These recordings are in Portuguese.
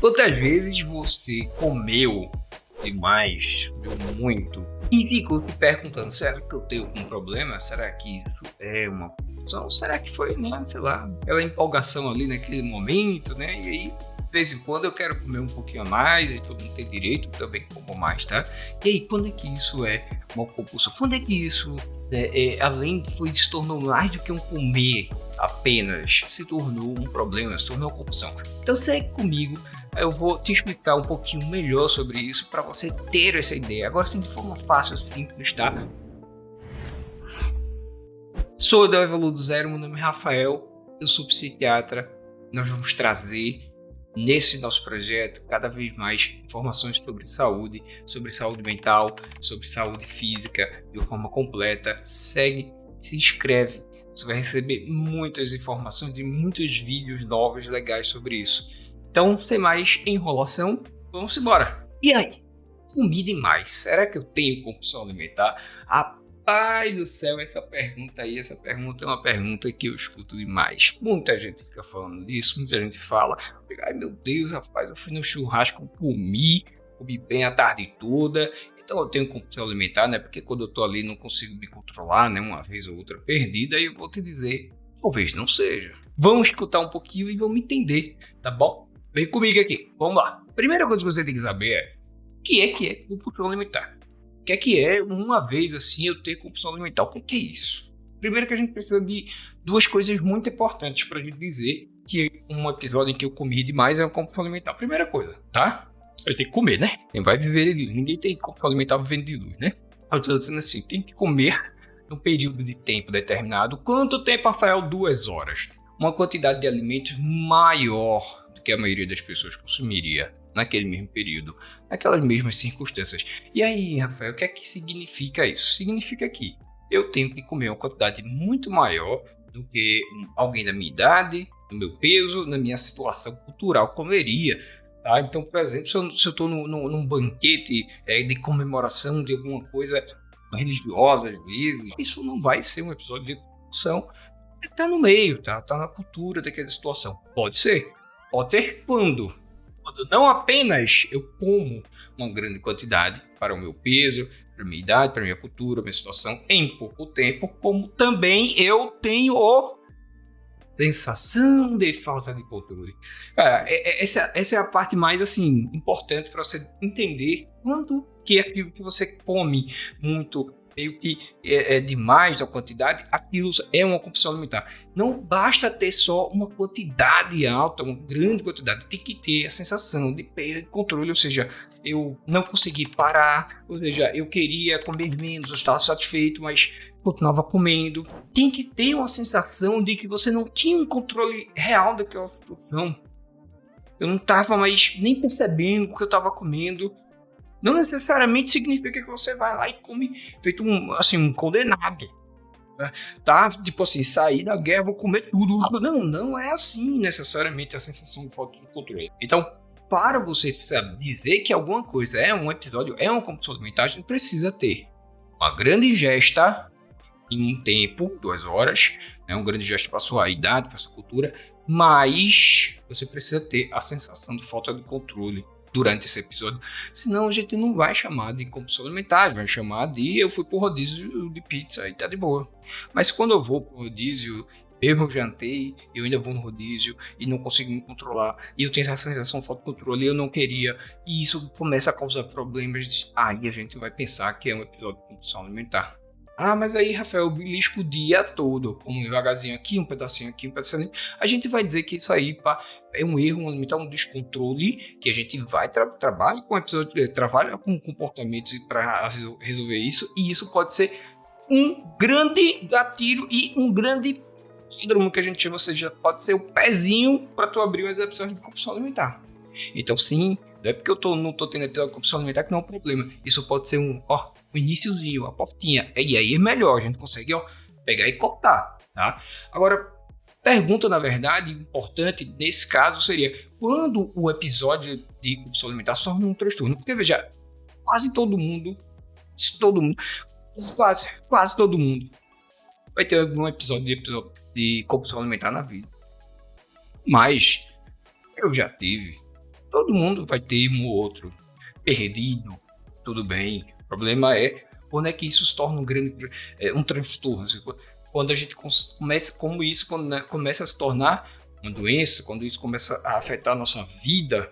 Quantas vezes você comeu demais, comeu muito, e ficou se perguntando, será que eu tenho algum problema? Será que isso é uma confusão? Será que foi, né, sei lá, aquela empolgação ali naquele momento, né? E aí, de vez em quando eu quero comer um pouquinho a mais, e todo mundo tem direito, também como mais, tá? E aí, quando é que isso é uma compulsão? Quando é que isso, além de se tornou mais do que um comer apenas, se tornou um problema, se tornou uma compulsão? Então segue comigo. Eu vou te explicar um pouquinho melhor sobre isso para você ter essa ideia. Agora sim, de forma fácil, simples, tá? Sou da Evolu do Zero, meu nome é Rafael, eu sou psiquiatra. Nós vamos trazer nesse nosso projeto cada vez mais informações sobre saúde mental, sobre saúde física de uma forma completa. Segue, se inscreve, você vai receber muitas informações e muitos vídeos novos legais sobre isso. Então, sem mais enrolação, vamos embora. E aí? Comi demais. Será que eu tenho compulsão alimentar? Rapaz do céu, essa pergunta é uma pergunta que eu escuto demais. Muita gente fica falando disso, muita gente fala, ai meu Deus, rapaz, eu fui no churrasco, comi bem a tarde toda, então eu tenho compulsão alimentar, né? Porque quando eu tô ali não consigo me controlar, né? Uma vez ou outra perdida, e eu vou te dizer, talvez não seja. Vamos escutar um pouquinho e vamos entender, tá bom? Vem comigo aqui, vamos lá. Primeira coisa que você tem que saber é o que é compulsão alimentar. O que é uma vez assim eu ter compulsão alimentar? O que é isso? Primeiro que a gente precisa de duas coisas muito importantes para a gente dizer que um episódio em que eu comi demais é uma compulsão alimentar. Primeira coisa, tá? Eu tenho que comer, né? Quem vai viver de luz? Ninguém tem compulsão alimentar vivendo de luz, né? Eu estou dizendo assim, tem que comer num período de tempo determinado. Quanto tempo, Rafael? 2 horas. Uma quantidade de alimentos maior que a maioria das pessoas consumiria naquele mesmo período, naquelas mesmas circunstâncias. E aí, Rafael, o que é que significa isso? Significa que eu tenho que comer uma quantidade muito maior do que alguém da minha idade, do meu peso, na minha situação cultural comeria. Tá? Então, por exemplo, se eu estou num banquete de comemoração de alguma coisa religiosa, às vezes, isso não vai ser um episódio de compulsão. Está no meio, tá na cultura daquela situação. Pode ser quando não apenas eu como uma grande quantidade para o meu peso, para a minha idade, para a minha cultura, minha situação em pouco tempo, como também eu tenho a sensação de falta de controle. Cara, essa é a parte mais assim importante para você entender quando que aquilo que você come muito, meio que é demais a quantidade, aquilo é uma compulsão alimentar. Não basta ter só uma quantidade alta, uma grande quantidade, tem que ter a sensação de perda de controle, ou seja, eu não consegui parar, ou seja, eu queria comer menos, eu estava satisfeito, mas continuava comendo. Tem que ter uma sensação de que você não tinha um controle real daquela situação. Eu não estava mais nem percebendo o que eu estava comendo. Não necessariamente significa que você vai lá e come feito um condenado, né? Tá? Tipo assim, sair da guerra, vou comer tudo. Não é assim necessariamente a sensação de falta de controle. Então, para você dizer que alguma coisa é um episódio, é uma compulsão alimentar, a gente precisa ter uma grande ingesta em um tempo, 2 horas, né? Um grande gesto para a sua idade, para a sua cultura, mas você precisa ter a sensação de falta de controle durante esse episódio, senão a gente não vai chamar de compulsão alimentar, vai chamar de eu fui pro rodízio de pizza e tá de boa. Mas quando eu vou pro rodízio, eu jantei, eu ainda vou no rodízio e não consigo me controlar, e eu tenho essa sensação de falta de controle, eu não queria, e isso começa a causar problemas, aí a gente vai pensar que é um episódio de compulsão alimentar. Ah, mas aí, Rafael, eu belisco o dia todo, um devagarzinho aqui, um pedacinho aqui, um pedacinho ali. A gente vai dizer que isso aí é um erro, um descontrole, que a gente vai trabalhar com episódio, trabalha com comportamentos para resolver isso, e isso pode ser um grande gatilho e um grande síndrome que a gente chama, ou seja, pode ser o pezinho para tu abrir as episódios de compulsão alimentar. Então, sim, não é porque eu não tô tendo episódio de compulsão alimentar que não é um problema. Isso pode ser um iniciozinho, a portinha. E aí é melhor, a gente consegue pegar e cortar, tá? Agora, pergunta, na verdade, importante nesse caso seria quando o episódio de compulsão alimentar se torna um transtorno. Porque, veja, quase todo mundo, quase todo mundo vai ter algum episódio de compulsão alimentar na vida. Mas eu já tive. Todo mundo vai ter um ou outro perdido, tudo bem. O problema é quando é que isso se torna um transtorno. Quando a gente começa a se tornar uma doença, quando isso começa a afetar a nossa vida,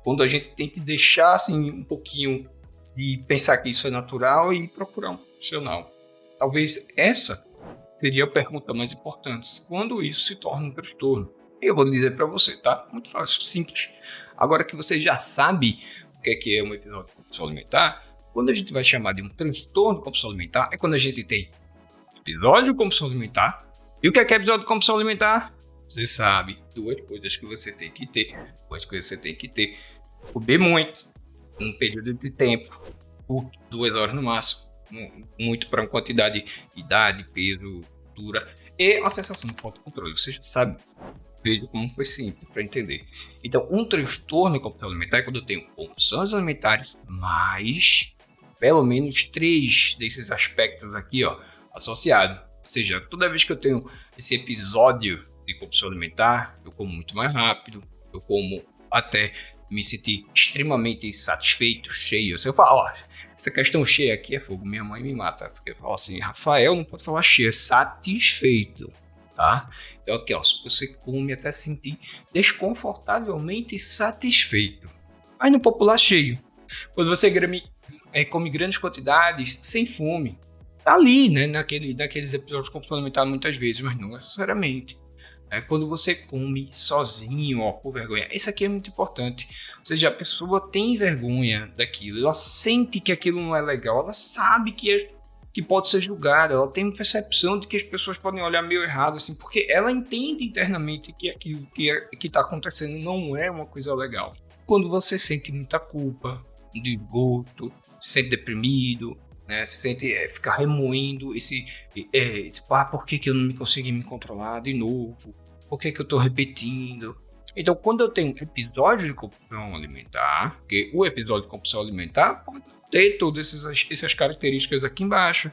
quando a gente tem que deixar assim, um pouquinho de pensar que isso é natural e procurar um profissional. Talvez essa seria a pergunta mais importante. Quando isso se torna um transtorno? Eu vou dizer para você, tá? Muito fácil, simples. Agora que você já sabe o que é um episódio compulsão alimentar, quando a gente vai chamar de um transtorno compulsão alimentar, é quando a gente tem episódio compulsão alimentar. E o que é episódio compulsão alimentar? Você sabe, duas coisas que você tem que ter. Comer muito, num período de tempo, por 2 horas no máximo. Muito para uma quantidade de idade, peso, altura. E a sensação de falta de controle. Você já sabe. Veja como foi simples para entender. Então, um transtorno compulsão alimentar é quando eu tenho compulsões alimentares, mais pelo menos 3 desses aspectos aqui, ó, associados. Ou seja, toda vez que eu tenho esse episódio de compulsão alimentar, eu como muito mais rápido, eu como até me sentir extremamente satisfeito, cheio. Se eu falar, ó, essa questão cheia aqui é fogo, minha mãe me mata, porque eu falo assim, Rafael, não pode falar cheio, é satisfeito. Tá? Então aqui, ó, se você come até se sentir desconfortavelmente satisfeito. Mas no popular cheio. Quando você come grandes quantidades sem fome. Tá ali, né? Naqueles episódios de compulsão alimentar muitas vezes, mas não necessariamente. Quando você come sozinho, ó, por vergonha. Isso aqui é muito importante. Ou seja, a pessoa tem vergonha daquilo. Ela sente que aquilo não é legal. Ela sabe que pode ser julgada, ela tem uma percepção de que as pessoas podem olhar meio errado, assim, porque ela entende internamente que aquilo que está acontecendo não é uma coisa legal. Quando você sente muita culpa, desgosto, se sente deprimido, né, se sente ficar remoendo por que eu não me consegui me controlar de novo? Por que eu estou repetindo? Então, quando eu tenho episódio de compulsão alimentar, porque o episódio de compulsão alimentar pode ter todas essas características aqui embaixo,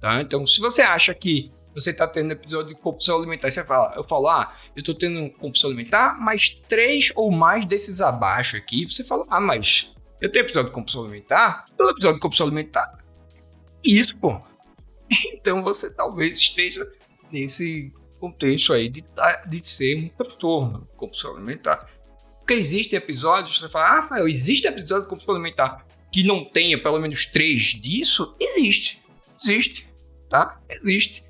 tá? Então, se você acha que você está tendo episódio de compulsão alimentar, eu falo, eu estou tendo compulsão alimentar, mas 3 ou mais desses abaixo aqui, você fala, mas eu tenho episódio de compulsão alimentar? Todo episódio de compulsão alimentar? Isso, pô. Então, você talvez esteja nesse contexto aí de ser um transtorno compulsão alimentar. Porque existem episódios, você fala, Rafael, existe episódio de compulsão alimentar que não tenha pelo menos 3 disso? Existe, tá? Existe.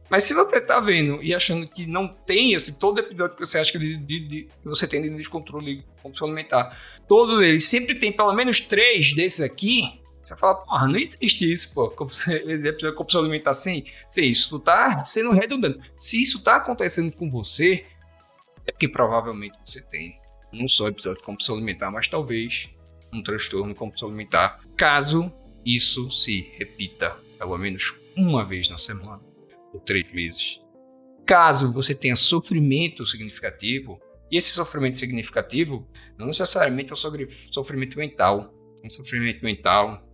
Mas se você tá vendo e achando que não tem, assim, todo episódio que você acha que você tem de descontrole compulsão alimentar, todos eles sempre tem pelo menos 3 desses aqui, você fala, não existe isso, pô, episódio de compulsão alimentar assim, isso tá sendo redundante. Se isso tá acontecendo com você, é porque provavelmente você tem não só episódio de compulsão alimentar, mas talvez um transtorno compulsão alimentar, caso isso se repita pelo menos uma vez na semana, por 3 meses. Caso você tenha sofrimento significativo, e esse sofrimento significativo não necessariamente é um sofrimento mental,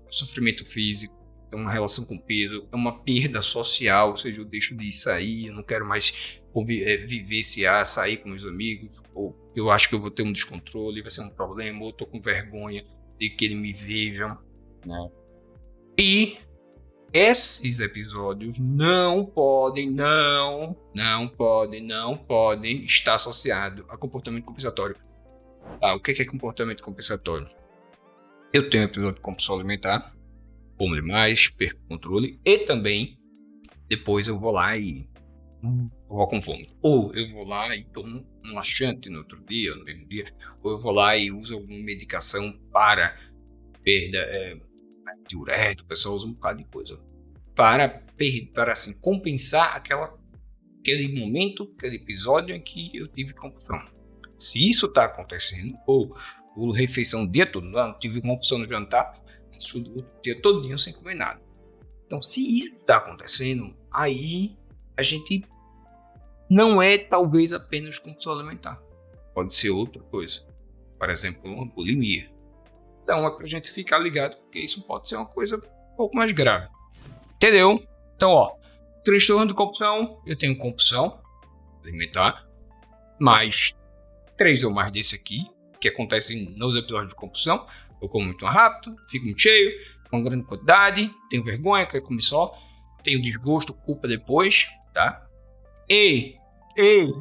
sofrimento físico, é uma relação com peso, é uma perda social, ou seja, eu deixo de sair, eu não quero mais vivenciar, sair com meus amigos, ou eu acho que eu vou ter um descontrole, vai ser um problema, ou eu tô com vergonha de que eles me vejam, né? E esses episódios não podem estar associados a comportamento compensatório. O que é comportamento compensatório? Eu tenho episódio de compulsão alimentar, como demais, perco o controle, e também depois eu vou lá e vou com fome. Ou eu vou lá e tomo um laxante no outro dia, no mesmo dia, ou eu vou lá e uso alguma medicação para perda diurético, o pessoal usa um bocado de coisa para assim, compensar aquele momento, aquele episódio em que eu tive compulsão. Se isso está acontecendo, ou refeição o dia todo, não tive compulsão no jantar, o dia todo sem comer nada. Então, se isso está acontecendo, aí a gente não é talvez apenas compulsão alimentar. Pode ser outra coisa. Por exemplo, uma bulimia. Então, é para a gente ficar ligado, porque isso pode ser uma coisa um pouco mais grave. Entendeu? Então, transtorno de compulsão, eu tenho compulsão alimentar, mais 3 ou mais desse aqui, que acontecem nos episódios de compulsão. Eu como muito rápido, fico muito cheio, com grande quantidade, tenho vergonha, quero comer só, tenho desgosto, culpa depois, tá? E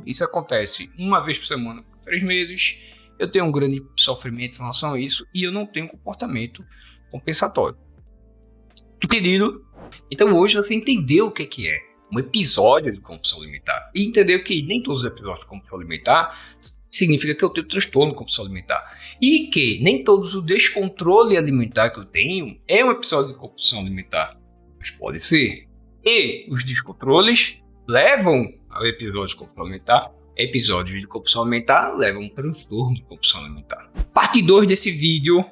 isso acontece uma vez por semana por 3 meses, eu tenho um grande sofrimento em relação a isso e eu não tenho comportamento compensatório. Entendido? Então hoje você entendeu o que é um episódio de compulsão alimentar e entendeu que nem todos os episódios de compulsão alimentar significa que eu tenho transtorno de compulsão alimentar e que nem todos o descontrole alimentar que eu tenho é um episódio de compulsão alimentar, mas pode ser. E os descontroles levam ao episódio de compulsão alimentar, episódios de compulsão alimentar levam a um transtorno de compulsão alimentar. Parte 2 desse vídeo,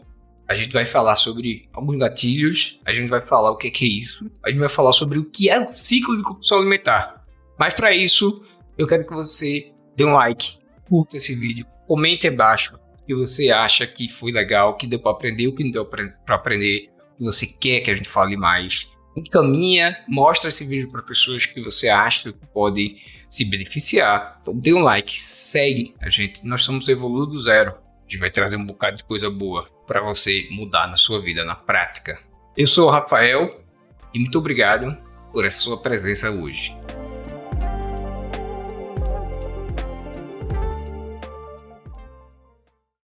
a gente vai falar sobre alguns gatilhos, a gente vai falar o que é isso, a gente vai falar sobre o que é o ciclo de compulsão alimentar. Mas para isso, eu quero que você dê um like, curta esse vídeo, comente abaixo o que você acha que foi legal, o que deu para aprender, o que não deu para aprender, o que você quer que a gente fale mais. Encaminha, mostra esse vídeo para pessoas que você acha que podem se beneficiar. Então dê um like, segue a gente. Nós somos Evoluo do Zero. A gente vai trazer um bocado de coisa boa para você mudar na sua vida, na prática. Eu sou o Rafael e muito obrigado por essa sua presença hoje.